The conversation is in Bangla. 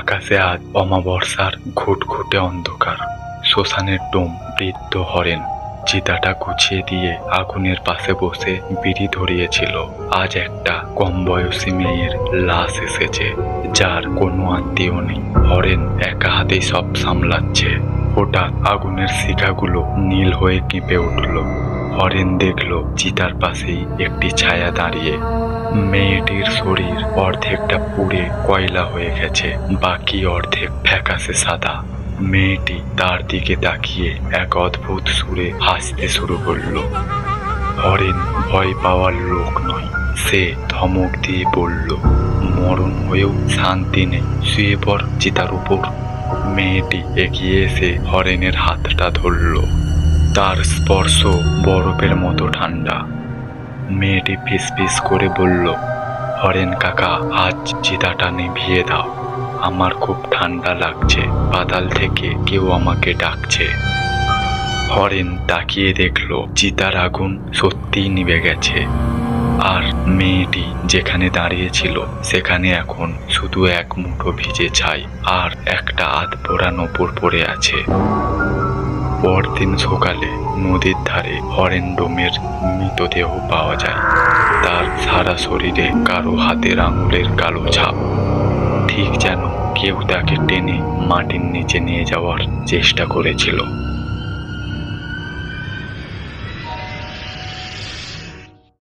আকাশে আজ অমাবস্যার ঘুটঘুটে অন্ধকার। শ্মশানের ডোম বৃদ্ধ হরেন চিতাটা গুছিয়ে দিয়ে আগুনের পাশে বসে বিড়ি ধরিয়েছিল। আজ একটা কম বয়সী মেয়ের লাশ এসেছে, যার কোনো আত্মীয় নেই। হরেন একা হাতেই সব সামলাচ্ছে। হঠাৎ আগুনের শিখাগুলো নীল হয়ে কেঁপে উঠল। হরেন দেখল চিতার পাশেই একটি ছায়া দাঁড়িয়ে। মেয়েটির শরীর অর্ধেকটা পুড়ে কয়লা হয়ে গেছে, বাকি অর্ধেক ফ্যাকাশে সাদা। মেয়েটি তার দিকে তাকিয়ে এক অদ্ভুত সুরে হাসতে শুরু করল। হরেন ভয় পাওয়ার লোক নয়, সে ধমক দিয়ে বলল, মরণ হয়েও শান্তি নেই, শুয়ে পড় চিতার উপর। মেয়েটি এগিয়ে এসে হরেনের হাতটা ধরল। তার স্পর্শ বরফের মতো ঠান্ডা। মেয়েটি ফিসফিস করে বলল, হরেন কাকা, আজ চিতাটা নিভিয়ে দাও, আমার খুব ঠান্ডা লাগছে, পাতাল থেকে কেউ আমাকে ডাকছে। হরেন তাকিয়ে দেখল চিতার আগুন সত্যিই নিভে গেছে, আর মেয়েটি যেখানে দাঁড়িয়েছিল সেখানে এখন শুধু এক মুঠো ভিজে ছাই আর একটা আধপোড়া নূপুর পড়ে আছে। পরদিন সকালে নদীর ধারে হরেন ডোমের মৃতদেহ পাওয়া যায়। তার সারা শরীরে কারো হাতের আঙুলের কালো ছাপ, ঠিক যেন কেউ তাকে টেনে মাটির নিচে নিয়ে যাওয়ার চেষ্টা করেছিল।